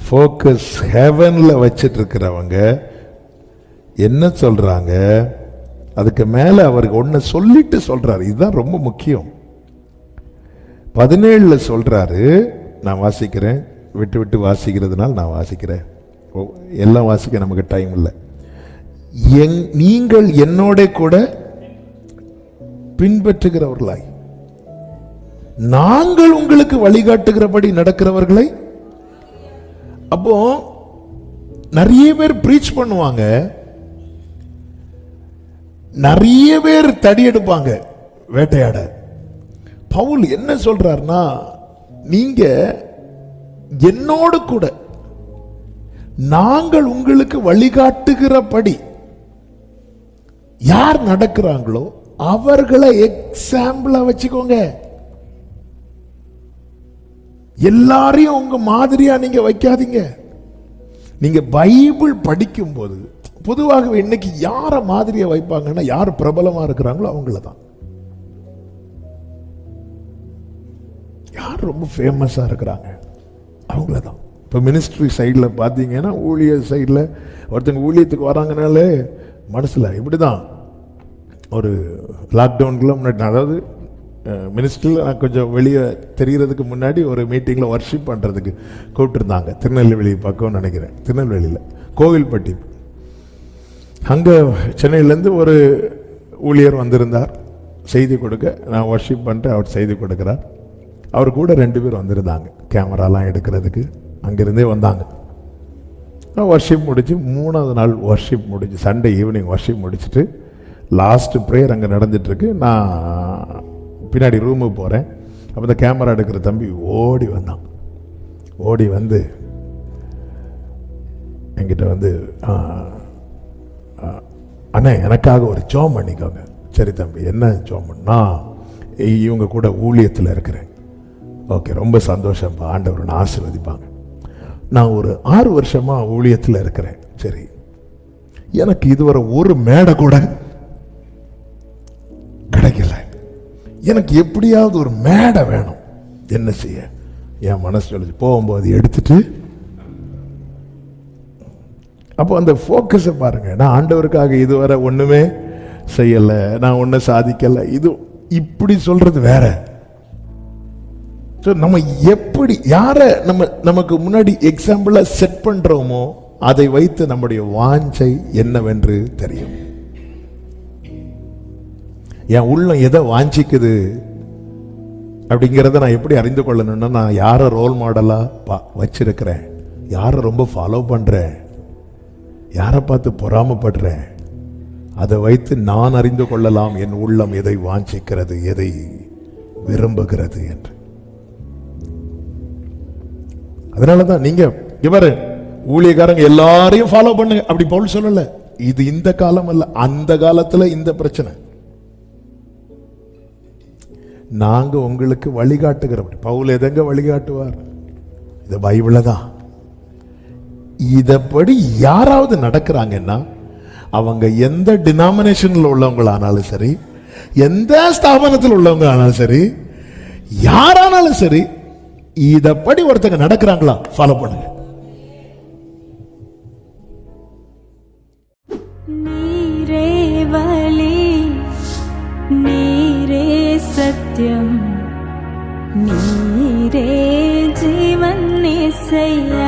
Focus ஹெவன்ல வச்சிட்டு இருக்கிறவங்க என்ன சொல்றாங்க, அதுக்கு மேல அவருக்கு ஒன்னு சொல்லிட்டு சொல்றாரு. இதுதான் ரொம்ப முக்கியம். 17 சொல்றாரு, நான் வாசிக்கிறேன், விட்டு விட்டு வாசிக்கிறதுனால நான் வாசிக்கிறேன், எல்லாம் வாசிக்க நமக்கு டைம் இல்லை. நீங்கள் என்னோட கூட பின்பற்றுகிறவர்களாய் நாங்கள் உங்களுக்கு வழிகாட்டுகிறபடி நடக்கிறவர்களை. அப்போ நிறைய பேர் பிரீச் பண்ணுவாங்க, நிறைய பேர் தடி எடுப்பாங்க வேட்டையாட. பவுல் என்ன சொல்றாருன்னா, நீங்க என்னோடு கூட நாங்கள் உங்களுக்கு வழிகாட்டுகிறபடி யார் நடக்கிறாங்களோ அவர்களை எக்ஸாம்பிளா வச்சுக்கோங்க. எல்லாரையும் உங்க மாதிரியா நீங்க வைக்காதீங்க. நீங்க பைபிள் படிக்கும் போது பொதுவாகவே இன்னைக்கு யார மாதிரியா வைப்பாங்கன்னா, யார் பிரபலமா இருக்கிறாங்களோ அவங்கள தான். யார் ரொம்ப ஃபேமஸா இருக்கிறாங்க அவங்கள தான். இப்போ மினிஸ்ட்ரி சைடில் பார்த்தீங்கன்னா, ஊழியர் சைடில் ஒருத்தங்க ஊழியத்துக்கு வராங்கனாலே மனசில் இப்படி தான். ஒரு லாக்டவுனுக்குலாம் முன்னாடி, அதாவது மினிஸ்ட்ரியில் நான் கொஞ்சம் வெளியே தெரிகிறதுக்கு முன்னாடி ஒரு மீட்டிங்கில் ஒர்ஷிப் பண்ணுறதுக்கு கூப்பிட்டுருந்தாங்க. திருநெல்வேலி பக்கம்னு நினைக்கிறேன், திருநெல்வேலியில் கோவில்பட்டி. அங்கே சென்னையிலேருந்து ஒரு ஊழியர் வந்திருந்தார் செய்தி கொடுக்க. நான் ஒர்ஷிப் பண்ணிட்டு அவர் செய்தி கொடுக்குறார். அவர் கூட 2 பேர் வந்திருந்தாங்க கேமராலாம் எடுக்கிறதுக்கு. அங்கேருந்தே வந்தாங்க. நான் ஒர்ஷிப் முடிச்சு 3ஆவது நாள் ஒர்ஷிப் முடிச்சு, சண்டே ஈவினிங் ஒர்ஷிப் முடிச்சுட்டு லாஸ்ட் ப்ரேயர் அங்கே நடந்துட்டுருக்கு. நான் பின்னாடி ரூமுக்கு போகிறேன். அப்போ இந்த கேமரா எடுக்கிற தம்பி ஓடி வந்தான். ஓடி வந்து என்கிட்ட வந்து, அண்ணே எனக்காக ஒரு ஜெபம் பண்ணிக்கோங்க. சரி தம்பி, என்ன ஜெபம் பண்ணா? இவங்க கூட ஊழியத்தில் இருக்கிறேன். ஓகே, ரொம்ப சந்தோஷம்ப்பா, ஆண்டவர் ஆசீர்வதிப்பாங்க. நான் ஒரு 6 வருஷமாக ஊழியத்தில் இருக்கிறேன். சரி, எனக்கு இதுவரை ஒரு மேடை கூட கிடைக்கல. எனக்கு எப்படியாவது ஒரு மேடை வேணும். என்ன செய்ய? என் மனசு சொல்லுச்சு, போகும்போது எடுத்துட்டு. அப்போ அந்த ஃபோக்கஸை பாருங்க. நான் ஆண்டவருக்காக இதுவரை ஒன்றுமே செய்யலை, நான் ஒன்றும் சாதிக்கலை, இது இப்படி சொல்றது வேற. நம்ம எப்படி யாரை நமக்கு முன்னாடி எக்ஸாம்பிளா செட் பண்றோமோ அதை வைத்து நம்முடைய வாஞ்சை என்னவென்று தெரியும். என் உள்ளம் எதை வாஞ்சிக்குது அப்படிங்கிறத நான் எப்படி அறிந்து கொள்ளணும்னா, நான் யாரை ரோல் மாடலா வச்சிருக்கிறேன், யாரை ரொம்ப ஃபாலோ பண்றேன், யாரை பார்த்து பொறாமப்படுறேன், அதை வைத்து நான் அறிந்து கொள்ளலாம் என் உள்ளம் எதை வாஞ்சிக்கிறது, எதை விரும்புகிறது என்று. அதனாலதான் நீங்க இவரு ஊழியக்காரங்க எல்லாரையும் ஃபாலோ பண்ணுங்க அப்படி பவுல் சொல்லல. இது இந்த காலம் அல்ல, அந்த காலத்துல இந்த பிரச்சனை. நாங்க உங்களுக்கு வழிகாட்டுகிறோம். பவுல் எதங்க வழிகாட்டுவார்? இது பைபிள்ல தான். இதப்படி யாராவது நடக்கிறாங்கன்னா, அவங்க எந்த டினாமினேஷன்ல உள்ளவங்களானாலும் சரி, எந்த ஸ்தாபனத்தில் உள்ளவங்க ஆனாலும் சரி, யாரானாலும் சரி, இதப்படி ஒருத்தங்க நடக்கிறாங்களா ஃபாலோ பண்ணுங்க. நீரே வழி, நீரே சத்தியம், நீரே ஜீவன் இசையா.